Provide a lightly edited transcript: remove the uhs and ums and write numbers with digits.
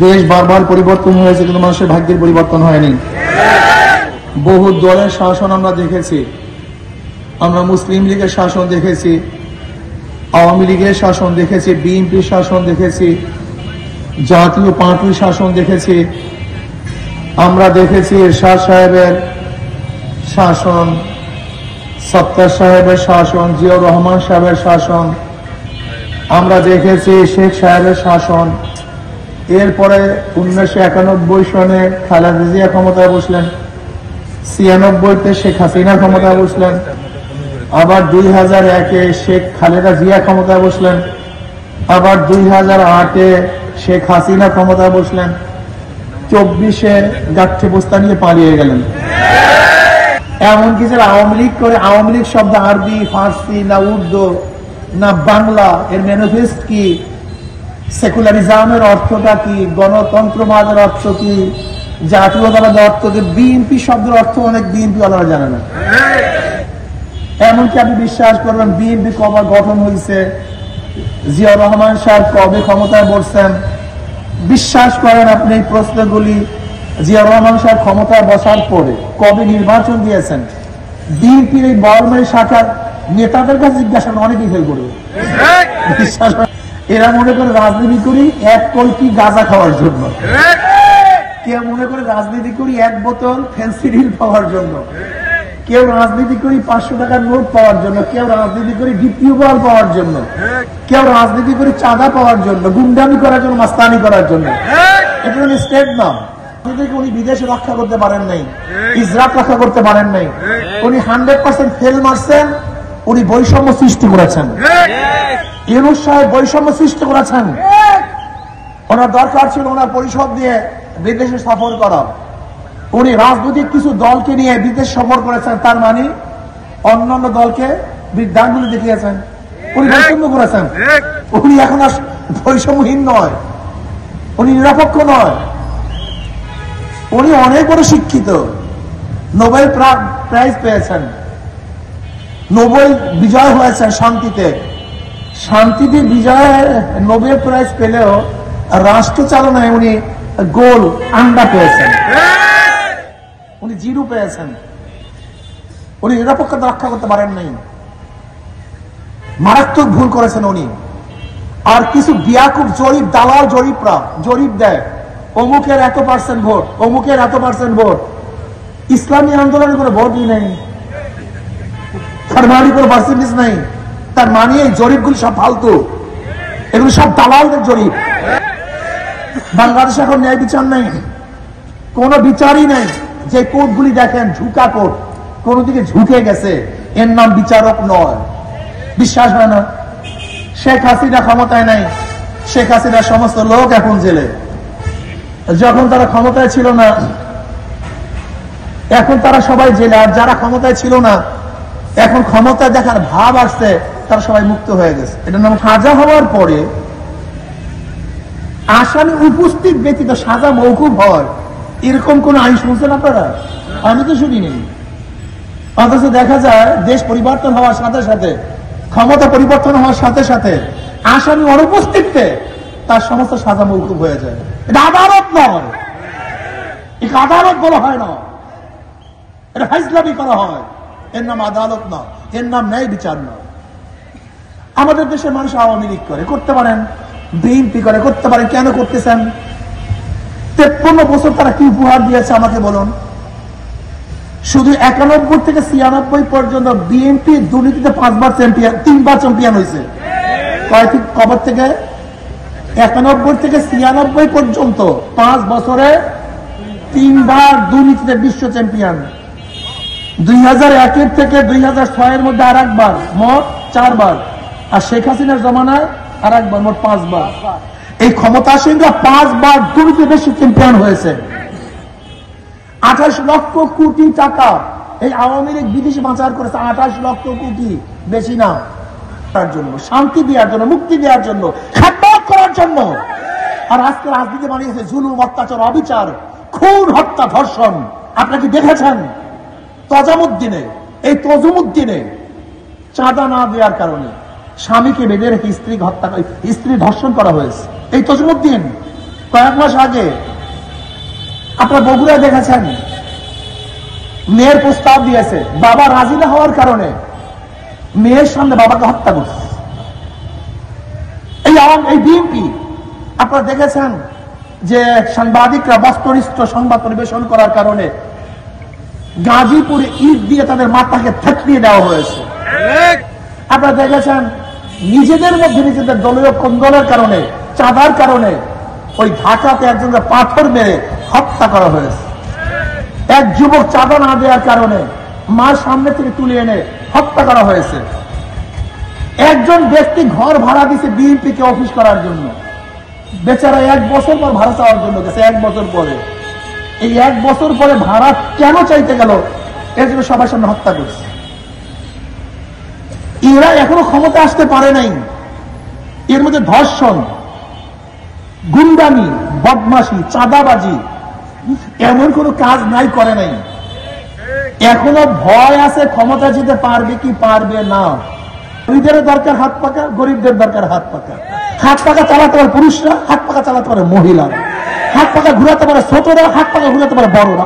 দেশ বারবার পরিবর্তন হয়েছে, কিন্তু মানুষের ভাগ্যের পরিবর্তন হয়নি। বহু দলের শাসন আমরা দেখেছি। আমরা মুসলিম লীগের শাসন দেখেছি, আওয়ামী লীগের শাসন দেখেছি, বিএনপির শাসন দেখেছি, জাতীয় পার্টির শাসন দেখেছি। আমরা দেখেছি এরশাদ সাহেবের শাসন, সত্তার সাহেবের শাসন, জিয়াউর রহমান সাহেবের শাসন, আমরা দেখেছি শেখ সাহেবের শাসন। এরপরে 1991 সনে খালেদা জিয়া ক্ষমতায় বসলেন, 96-তে শেখ হাসিনা ক্ষমতায় বসলেন, আবার 2001-এ শেখ খালেদা জিয়া ক্ষমতায় বসলেন, আবার 2008-এ শেখ হাসিনা ক্ষমতায় বসলেন, 24-এ গাঠে বস্তা নিয়ে পালিয়ে গেলেন। এমনকি যারা আওয়ামী লীগ করে, আওয়ামী লীগ শব্দ আরবি, ফার্সি, না উর্দু, না বাংলা, এর ম্যানিফেস্ট কি, সেকুলারিজমের অর্থটা কি, গণতন্ত্রবাদের অর্থ কি, জাতীয়তাবাদের অর্থ কি, বিএনপি শব্দের অর্থ অনেক বিএনপি ওনারা জানে না। এমনকি আপনি বিশ্বাস করবেন বিএনপি কবে গঠন হয়েছে, জিয়াউর রহমান সাহেব কবে ক্ষমতায় বসছেন, বিশ্বাস করেন আপনি এই প্রশ্নগুলি জিয়াউর রহমান সাহেব ক্ষমতায় বসার পরে কবে নির্বাচন দিয়েছেন, বিএনপির এই বর্মের শাখার নেতাদের কাছে জিজ্ঞাসা অনেকেই ফেল করবে। বিশ্বাস করেন, এরা মনে করে রাজনীতি করি এক কলকি গাঁজা খাওয়ার জন্য, কেউ মনে করে রাজনীতি করি এক বোতল ফেন্সিডিল পাওয়ার জন্য, কেউ রাজনীতি করি 500 টাকার নোট পাওয়ার জন্য, কেউ রাজনীতি করি দ্বিতীয় বল পাওয়ার জন্য, কেউ রাজনীতি করি চাঁদা পাওয়ার জন্য, গুন্ডামি করার জন্য, মাস্তানি করার জন্য। এটা হল স্টেট নাম। উনি বিদেশে রক্ষা করতে পারেন নাই, ইসরাত রক্ষা করতে পারেন নাই, উনি 100% ফেল মারছেন, উনি বৈষম্য সৃষ্টি করেছেন। ইউনূস সাহেব বৈষম্য সৃষ্টি করেছেন। ওনার দরকার ছিল ওনার পরিষদ দিয়ে বিদেশে সফর করা। উনি রাজনৈতিক কিছু দলকে নিয়ে বিদেশ সফর করেছেন, তার মানে অন্যান্য দলকে বৃদ্ধাঙ্গুলি দেখিয়েছেন। উনি বৈষম্য করেছেন। উনি এখন আর বৈষম্যহীন নয়, উনি নিরপেক্ষ নয়, উনি অনেক বড় শিক্ষিত, নোবেল প্রাইজ পেয়েছেন, নোবেল বিজয় হয়েছেন শান্তিতে। শান্তিতে বিজয় নোবেল প্রাইজ পেলেও রাষ্ট্র চালনায় উনি গোল আন্ডা পেয়েছেন, উনি জিরো পেয়েছেন। উনি নিরপেক্ষতা রক্ষা করতে পারেন নাই, মারাত্মক ভুল করেছেন উনি। আর কিছু বিয়াকুব জরিপ দালাল জরিপরা জরিপ দেয়, অমুকের এত % ভোট, অমুকের এত % ভোট। ইসলামী আন্দোলনের কোনো ভোটই নেই, তার মানে কোনো পার্সেন্টেজ নেই। তার মানে এই জরিপগুলি সব ফালতু, এগুলো সব দালালদের জরিপ। বাংলাদেশে এখন ন্যায় বিচার নেই, কোন বিচারই নেই। যে কোর্টগুলি দেখেন ঝুঁকা কোর্ট, কোন দিকে ঝুঁকে গেছে, এর নাম বিচারক নয়। বিশ্বাস হয় না? শেখ হাসিনা ক্ষমতায় নাই, শেখ হাসিনার সমস্ত লোক এখন জেলে। যখন তারা ক্ষমতায় ছিল না, এখন তারা সবাই জেলে। আর যারা ক্ষমতায় ছিল না, এখন ক্ষমতায় দেখার ভাব আসছে, তারা সবাই মুক্ত হয়ে গেছে। এটার নাম সাজা হওয়ার পরে আসামি উপস্থিত ব্যতীত সাজা মওকুফ হয়, এরকম কোন আইন শুনছেন আপনারা? আমি তো শুনিনি। অথচ দেখা যায় দেশ পরিবর্তন হওয়ার সাথে সাথে, ক্ষমতা পরিবর্তন হওয়ার সাথে সাথে আসামি অনুপস্থিতিতে তার সমস্ত সাজা মওকুফ হয়ে যায়। এটা আদালত নয়, এটা আদালত বলা হয় না, এটা ফাইজলামি করা হয়। এর নাম আদালত না, এর নাম ন্যায় বিচার না। আমাদের দেশের মানুষ আওয়ামী লীগ করে, করতে পারেন, বিএনপি করে, করতে পারেন। কেন করতেছেন? 53 বছর তারা কি উপহার দিয়েছে আমাকে বলুন। শুধু 91 থেকে 96 পর্যন্ত বিএনপি দুর্নীতিতে 3বার চ্যাম্পিয়ন হয়েছে। কবার থেকে? 91 থেকে 96 পর্যন্ত 5 বছরে 3বার দুর্নীতিতে বিশ্ব চ্যাম্পিয়ন। 2001 থেকে 2006 মধ্যে আর একবার, মোট 4বার। আর শেখ হাসিনার জমানায় আর একবার, মোট 5বার। এই ক্ষমতাসীনরা 5বার দুর্নীতি বেশি চ্যাম্পিয়ন হয়েছে। 28 লক্ষ কোটি টাকা এই আওয়ামী লীগ বিদেশে পাচার করেছে। 28 লক্ষ কোটি, বেশি না। তার জন্য শান্তি দেওয়ার জন্য, মুক্তি দেওয়ার জন্য, খেদমত করার জন্য। আর আজকে রাজনীতি বানিয়েছে জুলুম, অত্যাচার, অবিচার, খুন, হত্যা, ধর্ষণ। আপনাকে দেখেছেন তজামুদ্দিনে, এই তজুমুদ্দিনে চাঁদা না দেওয়ার কারণে স্বামীকে বেঁধে রেখে স্ত্রী ধর্ষণ করা হয়েছে। এই তজুমুদ্দিন কয়েক মাস আগে আপনার বগুড়া দেখেছেন, মেয়ের প্রস্তাব দিয়েছে, বাবা রাজি না হওয়ার কারণে মেয়ের সামনে বাবাকে হত্যা করছে। এই বিএনপি আপনারা দেখেছেন যে সাংবাদিকরা বস্তুনিষ্ঠ সংবাদ পরিবেশন করার কারণে গাজীপুরে ইট দিয়ে তাদের মাথাকে থেতলিয়ে দেওয়া হয়েছে। আপনারা দেখেছেন নিজেদের মধ্যে নিজেদের দলীয় কোন্দলের কারণে, চাঁদার কারণে ওই ঢাকাতে একজনকে পাথর মেরে হত্যা করা হয়েছে। এক যুবক চাঁদা না দেওয়ার কারণে মার সামনে থেকে তুলে এনে হত্যা করা হয়েছে। একজন ব্যক্তি ঘর ভাড়া দিছে বিএনপিকে অফিস করার জন্য, বেচারা 1 বছর পর ভাড়া চাওয়ার জন্য গেছে। 1 বছর পরে, এই 1 বছর পরে ভাড়া কেন চাইতে গেল এর জন্য সবার সামনে হত্যা করছে। এরা এখনো ক্ষমতা আসতে পারে নাই। এর মধ্যে ধর্ষণ, গুন্ডামি, বদমাশি, চাঁদাবাজি এমন কোন কাজ নাই, করে নাই। এখনো ভয় আছে ক্ষমতা যেতে পারবে কি পারবে না। গরিবদের দরকার হাত পাকা, গরিবদের দরকার হাত পাকা। হাত পাকা চালাতে পারে পুরুষরা, হাত পাকা চালাতে পারে মহিলারা, হাত পাকা ঘুরাতে পারে ছোটরা, হাত পাকা ঘুরাতে পারে বড়রা।